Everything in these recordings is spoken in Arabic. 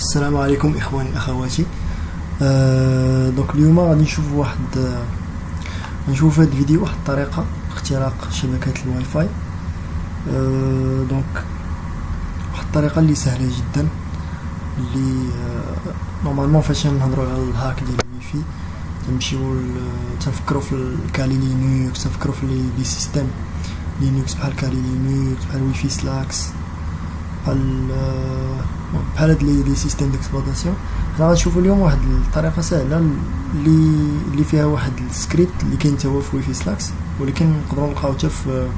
السلام عليكم اخواني اخواتي. دونك اليوم غادي نشوف هذا الفيديو واحد الطريقه اختراق شبكات الواي فاي. دونك واحد الطريقه اللي سهله جدا، اللي نورمالمون فاش نهضروا على الهاك ديال الواي فاي تنمشيو تنفكروا في الكالي لينكس، تنفكروا في لي سيستيم لينكس بحال كالي لينكس، بحال واي فاي سلاكس، بحال هاد لي سيستيم ديكسبلوطاسيون. حنا غنشوفوا اليوم واحد الطريقه سهله اللي فيها واحد السكريبت اللي كاين حتى هو في واي فاي سلاكس، ولكن نقدروا نلقاو حتى في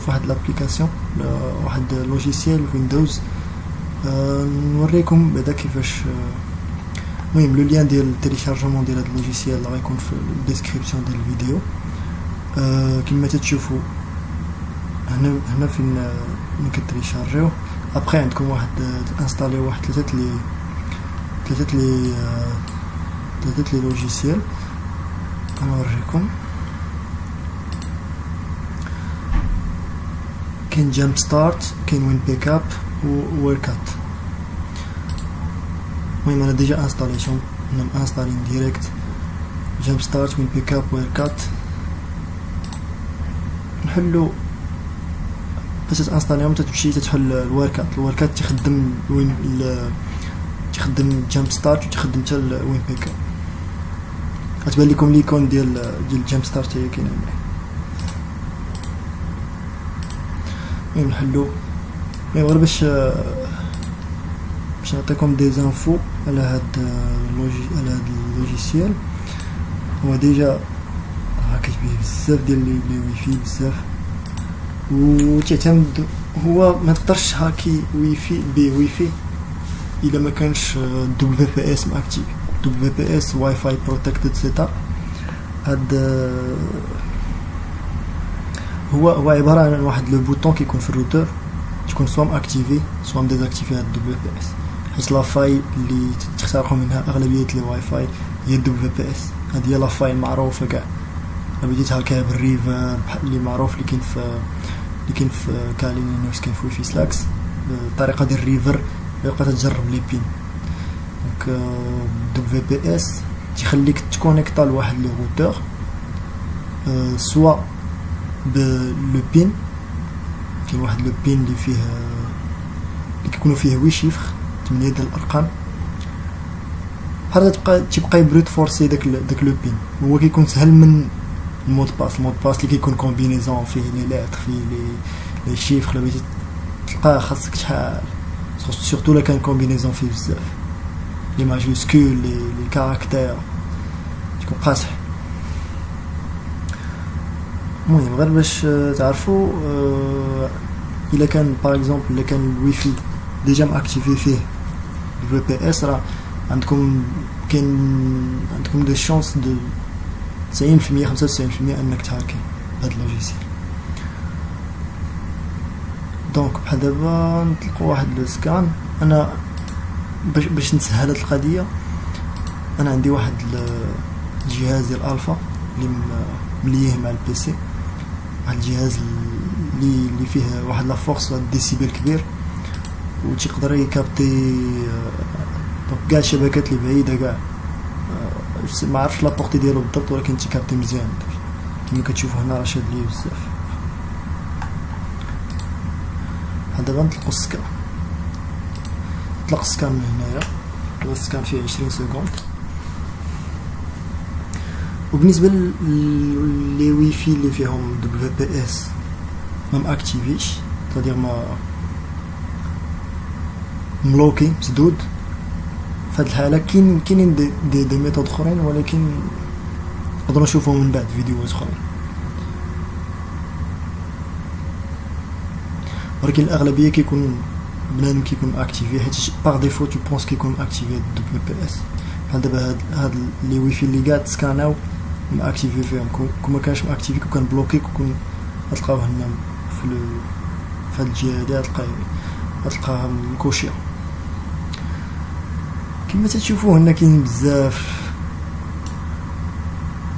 واحد لابليكاسيون، واحد لوجيسيال ويندوز. نوريكم بعدا كيفاش. المهم لو لين ديال التيليشارجمون ديال هاد اللوجيسيال غيكون في الديسكريبسيون ديال الفيديو. كما تتشوفوا هنا فين كتريشارجيو. ابخي عندكم واحد انستاليو واحد ثلاثه لي لوجيسيال. غنوريكم. كاين جامب ستارت، كاين وين بيك اب ووركات. المهم انا ديجا انستاليشن، انستالين ديريكت جامب ستارت وين بيك اب ووركات. نحلو باش تانستاليهم تمشي تحل الوركات تخدم تخدم جامب ستارت وتخدم حتى وين بيك اب. غتبان لكم ليكون ديال جامب ستارت هي كاينه معايا. المهم نحلو غير باش نعطيكم دي زانفو على هاد اللوجيسيال. هو ديجا كتبيه بزاف ديال لي واي فاي بزاف، وتعتمد. هو ما تقدرش هاكي واي فاي بواي فاي الا ما كانش دبليو بي اس ماكتيف. دبليو بي اس واي فاي بروتكتد سيت اب. هاد هو عباره عن واحد لو بوطون كيكون في الروتور، تكون سوا ماكتيفي سوا مديزاكتيفي هاد دبليو بي اس، حيت لا فاي اللي تخترقوا منها اغلبيه لي واي فاي هي دبليو بي اس. هادي هي لا فاي المعروفه كاع. بديت هكا بالريفر بحال اللي معروف اللي كاين في كالي لينكس، كاين في واي فاي سلاكس. الطريقه ديال الريفر بقى تجرب لي بين. دونك دبليو بي اس تيخليك تكونيكطا لواحد لي روتور، سوا بلو بين. كاين واحد لو بين اللي فيه اللي كيكونوا فيه 8 شيفر، 8 ديال الارقام. بحال تبقى يبروت فورسي داك لو بين. هو كيكون سهل من المود باس اللي كيكون كومبينيزون فيه لي لاتر، فيه لي شيفر. لا بغيتي تلقاه خاصك شحال، سورتو لا كان كومبينيزون فيه بزاف لي ماجيسكول لي كاركتير، تكون قاصح. المهم غير باش تعرفوا، الا كان باغ اكزومبل الا كان الواي فاي ديجا ماكتيفي فيه الفي بي اس، راه عندكم دي شانس دو 90% 95% انك تهاكي بهاد اللوجيسيال. دونك بحال دابا نطلقوا واحد لو سكان. انا باش نسهل هاد القضيه، انا عندي واحد الجهاز ديال الفا اللي مليه مع البي سي. واحد الجهاز اللي فيه واحد لا فورس، واحد الديسيبل كبير، وتيقدر يكابتي دونك كاع الشبكات اللي بعيده كاع. ما عرفتش لابورتي ديالو بالضبط، ولكن تيكابتي مزيان. كما كتشوفوا هنا راه شاد ليه بزاف. دابا نطلقوا السكان. نطلق السكان من هنايا. هذا السكان فيه 20 سكوند. وبالنسبه لي واي فاي اللي فيهم دبليو بي اس ما ماكتيفيش، تادير ما ملوكي مسدود، في هذه الحاله كاينين دي ميثود اخرين، ولكن نقدروا نشوفوهم من بعد فيديوهات اخرين. ولكن الاغلبيه كيكون بنادم كيكون اكتيفي، حيت باغ ديفو تو بونس كيكون اكتيفي دبليو بي اس. بحال دابا هاد لي واي فاي اللي قاعد سكاناو ما اكتيفي فيهم. كون كانش ما اكتيفي، كون كان بلوكي، كون غتلقاوه هنا في هاد الجهه هادي، غتلقاها مكوشيه. كما تشوفوا هنا كاين بزاف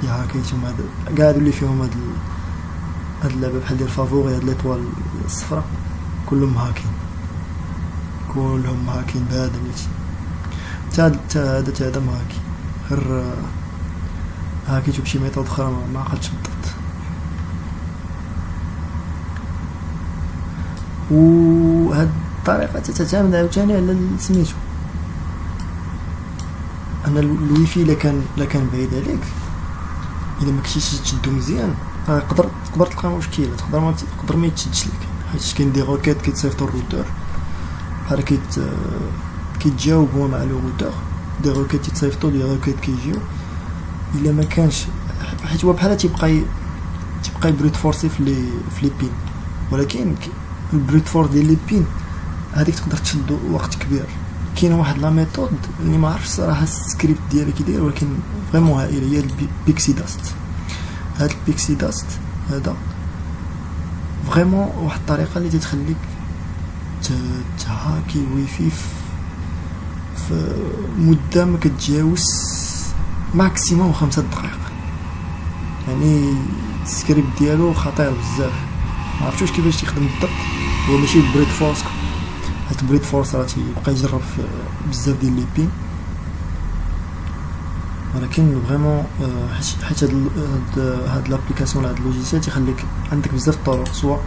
هاكيتهم. هاد كاع اللي فيهم هاد اللعبه بحال ديال فافوري، هاد ليطوال الصفراء كلهم هاكين بهذا النيت. هذا ما هاكي غير هاكي تشوف شي ميثود اخرى ما عقلتش بالضبط. وهاد الطريقه تتعتمد عاوتاني على سميتو انا الويفي الا كان بعيد عليك، الا ما كنتيش تشدو مزيان تقدر تلقى مشكله، تقدر ما يتشدش لك، حيت كاين دي روكيت كيتصيفطوا الروتور بحال كيتجاوبوا مع لو روتور، دي روكيت يتصيفطوا دي روكيت كيجيو. الا ما كانش حيت هو بحال تيبقى بريت فورسي في لي بين، ولكن البريت فورس ديال لي بين هذيك تقدر تشدو وقت كبير. كاين واحد لا ميثود اللي ما عرفتش صراحه السكريبت ديالها كي داير، ولكن فريمون هائله، هي البيكسي داست. هاد البيكسي داست هذا فريمون واحد الطريقه اللي تتخليك تهاكي الويفي في مده ما كتجاوز ماكسيموم 5 دقائق. يعني السكريبت ديالو خطير بزاف، ما عرفتوش كيفاش تيخدم بالضبط. هو ماشي بريد فورس، حيت بريد فورس راه تيبقى يجرب في بزاف ديال لي بين، ولكن فريمون حيت هاد لابليكاسيون هاد اللوجيسيال تيخليك عندك بزاف الطرق، سواء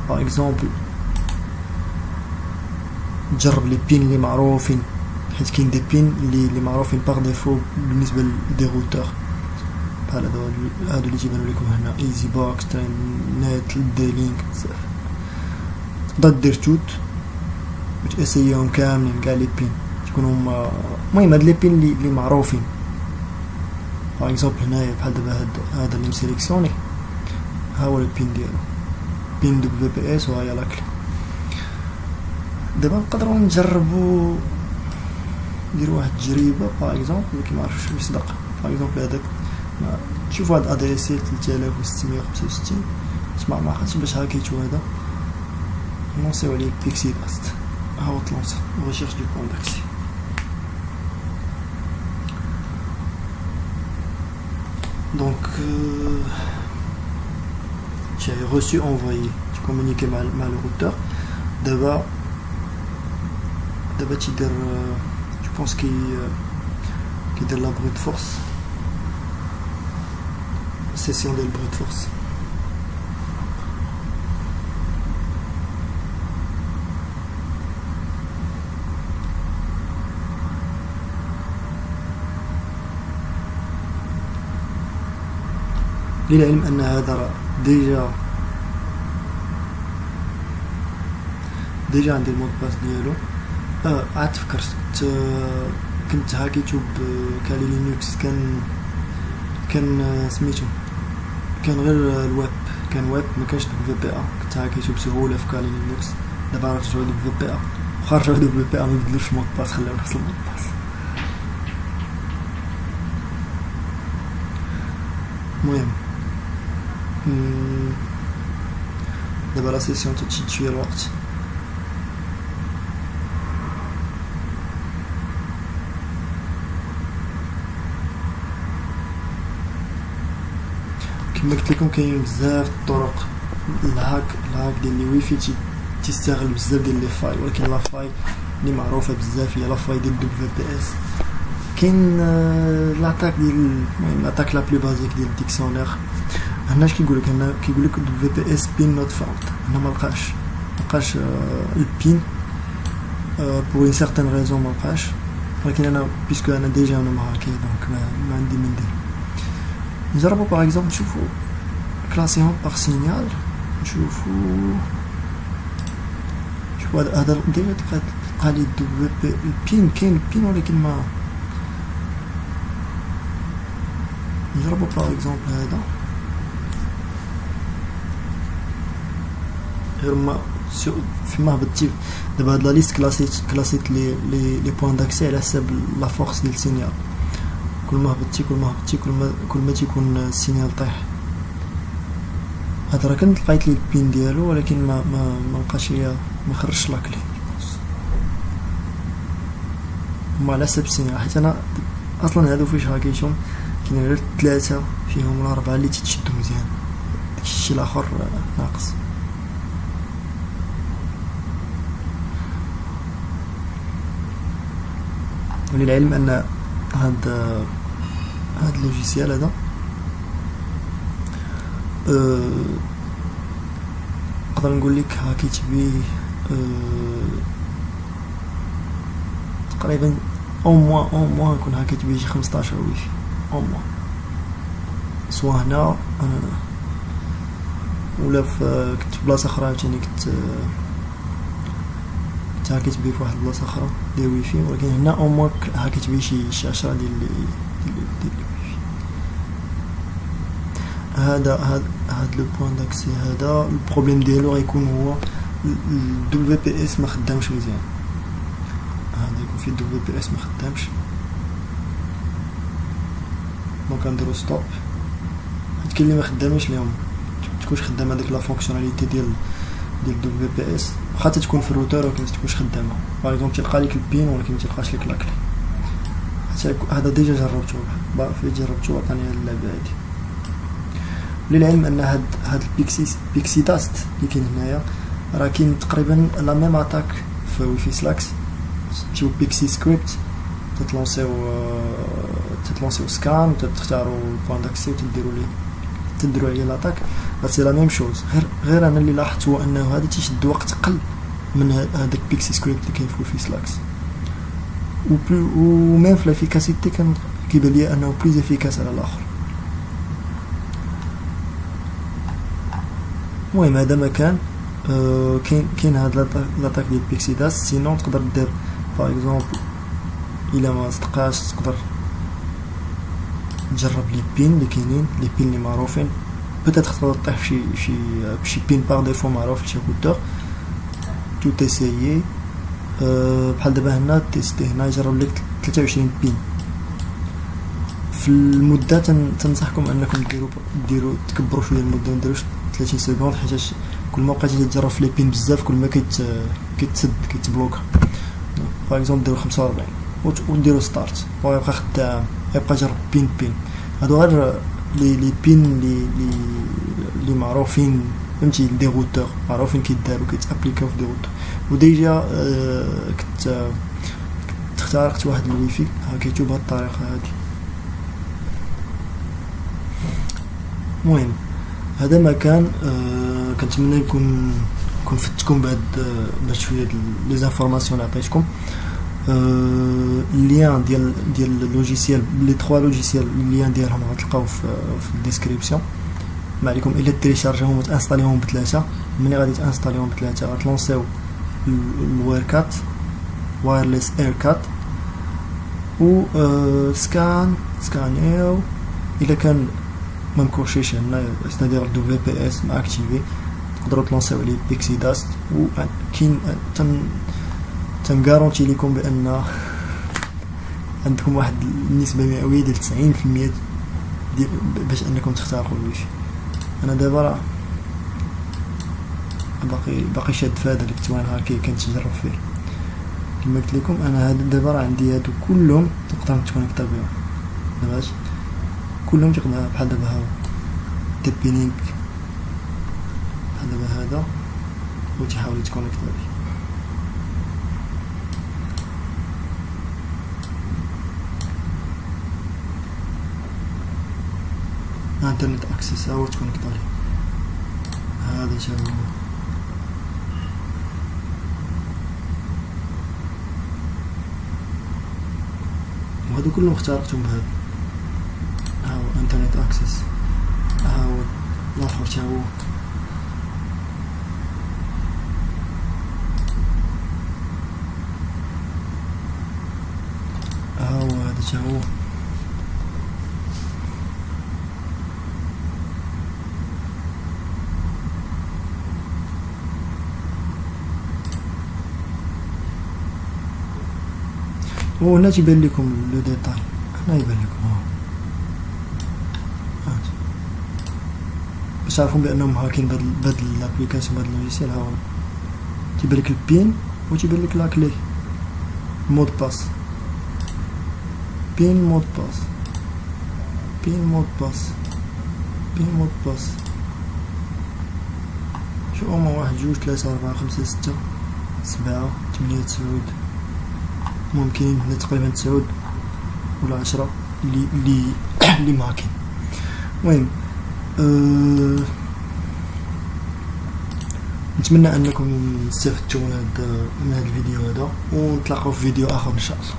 باغ اكزومبل تجرب لي بين اللي معروفين، حيت كاين دي بين اللي معروفين باغ ديفو بالنسبه لدي روتور، بحال هادو اللي تيبانو لكم هنا ايزي بوكس ترين نت دي لينك بزاف. تقدر دير توت وتاسيهم كاملين كاع لي بين تكونوا المهم هاد لي بين اللي معروفين. باغ اكزومبل هنايا بحال دابا هذا اللي مسيليكسيوني ها هو البين ديالو، بين دبليو بي اس، وهاهي لاكلي. دابا نقدروا نجربوا نديروا واحد التجربه باغ اكزومبل كيما عرفتش واش صدق. باغ اكزومبل هذاك شوفوا هاد ادريسي 3665 اسمع ما عرفتش باش هاكيتو هذا نونسيو عليه بيكسي داست. ها هو طلونس ريشيرش دو بوين داكسي. Donc j'ai reçu envoyé, tu communiquais mal le routeur. D'abord tu dis je pense qu'il de la brute force, session de brute force. للعلم ان هذا ديجا عندي المود باس ديالو. عاد فكرت كنت هاكيتو بكالي لينكس، كان سميتو كان غير الويب، كان ويب ما كانش دبليو بي ا، كنت هاكيتو بسهوله في كالي لينكس. دابا رجعوا دبليو بي ا، خرجوا دبليو بي ا، ما بدلوش المود باس، خلاو نفس المود باس. المهم دابا لا سيسيون تشد شويه الوقت. كما قلت لكم كاين بزاف الطرق الهاك ديال لي ويفي تيستغل بزاف ديال لي فاي، ولكن لا فاي اللي معروفه بزاف هي لا فاي ديال دبليو بي اس. كاين لاطاك ديال المهم لاطاك لا بلو بازيك ديال الديكسيونير. هنا اش كيقول لك؟ هنا كيقول لك دبليو بي اس بين نوت فاوند. هنا ما لقاش البين بور اون سيغتان ريزون ما لقاش، ولكن انا بيسكو انا ديجا انا مهاكي دونك ما عندي من ندير. نجربوا باغ اكزومبل نشوفوا كلاسيهم باغ سينيال، نشوفوا هذا ديجا تلقى لي دبليو بي البين، كاين البين ولكن ما. نجربوا باغ اكزومبل هذا غير ما فيما هبطتي دابا هاد لا ليست كلاسيت لي بوين داكسي على حساب لا فورس ديال السينيال. كل ما هبطتي كل ما تيكون السينيال طيح. هذا راه كنت لقيت لي البين ديالو، ولكن ما لقاش ليا، ما خرجش لاكلي. ما على حساب السينيال، حيت انا اصلا هادو فاش هاكيتهم كاين غير 3 فيهم ولا 4 اللي تيتشدوا مزيان، داكشي الشيء الاخر ناقص. وللعلم ان هاد اللوجيسيال هذا نقدر نقول لك هاكيت بيه تقريبا او موان نكون هاكيت بيه شي 15 ويفي او موان، سوا هنا ولا كنت في بلاصه اخرى ثاني كنت هاكيت بيه فواحد البلاصه اخرى ديال ويفي، ولكن هنا او موان هاكيت بيه شي 10 ديال الويفي. هذا لو بوين داكسي هذا البروبليم ديالو غيكون هو الدبليو بي اس ما خدامش مزيان. هذا يكون فيه الدبليو بي اس ما خدامش، دونك نديرو ستوب. حيت كاين اللي ما خدامينش ليهم تكونش خدامه هذيك لا فونكسيوناليتي ديال الدبليو بي اس، واخا تكون في الروتور ولكن تكونش خدامه. باغ اكزومبل تلقى لك البين ولكن ما تلقاش لك لاكلي. هذا ديجا جربته عطاني اللعبه هادي. للعلم ان هاد البيكسي داست اللي كاين هنايا راه كاين تقريبا لا ميم اتاك في ويفي سلاكس. تمشيو بيكسي سكريبت تتلونسيو سكان وتختاروا بوان داكسي وتديروا عليه لاطاك. سي لا ميم شوز، غير انا اللي لاحظت هو انه هذا تيشد وقت قل من هذاك بيكسي سكريبت اللي كاين في ويفي سلاكس، و ميم في لافيكاسيتي كيبان لي انه بليز افيكاس على الاخر. المهم هذا ما كان كاين هاد لاطاك ديال بيكسي داست. سينون تقدر دير باغ اكزومبل الا ما صدقاش تقدر تجرب لي بين اللي كاينين، لي بين اللي معروفين. بيتيت تقدر طيح في شي بين باغ ديفو معروف لشي كوتور تو تيسيي. بحال دابا هنا تيستي هنا يجرب لك 23 بين في المده. تنصحكم انكم ديروا تكبروا شويه المده، ما ديروش 30 سكوند، حيت كل ما بقيتي تجرب في لي بين بزاف كل ما كيتبلوكا. باغ اكزومبل ديروا 45 ونديروا ستارت ويبقى خدام، يبقى جرب بين هادو غير لي بين اللي معروفين، فهمتي، دي روتور معروفين كيداروا كيتابليكاو في دي روتور. وديجا كنت اخترقت واحد الويفي هاكيتو بهاد الطريقه هادي. المهم هذا ما كان كنتمنى نكون فدتكم بهاد شويه لي زانفورماسيون اللي عطيتكم. اللين ديال اللوجيسيال لي 3 لوجيسيال اللين ديالهم غتلقاو في الديسكريبسيون. ما عليكم الا تريشارجيهم وتانستاليهم بثلاثه. ملي غادي تانستاليهم بثلاثه غتلونسيو الويركات وايرلس ايركات و سكانيو. الا كان ما مكوشيش هنا ستادير دبليو بي اس ما اكتيفي تقدروا تلونسيو عليه بيكسي داست. وكاين تنغارونتي لكم بان عندكم واحد النسبه مئويه ديال 90% باش انكم تختاروا الويفي. انا دابا باقي شاد في هذا اللي كنت وانا هكا كنتجرب فيه. كما قلت لكم انا هذا دابا راه عندي هادو كلهم تقدر تكونيكتا بهم دابا كلهم تقدر بحال دابا ها تبينينغ بحال دابا هذا وتحاول تكونيكتا به. انترنت اكسس او تكونيكتا ليه هذا شنو وهادو كلهم اختارتهم بهذا. هاو انترنت اكسس، هاو الاخر تا هو هاو هذا تا هو. وهنا تيبان لكم لو ديتاي، هنا يبان لكم باش تعرفون بانهم هاكين بهاد الابليكاسيون بهاد اللوجيسيال. ها تيبان لك البين وتيبان لك لا كلي مود باس، بين مود باس، بين مود باس، بين مود باس. شو هما 1 2 3 4 5 6 7 8 9 ممكن تقريبا 9 ولا 10 اللي ماكين. المهم نتمنى انكم استفدتوا من هذا الفيديو هذا، ونتلاقاو في فيديو اخر ان شاء الله.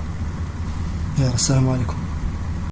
يلا السلام عليكم.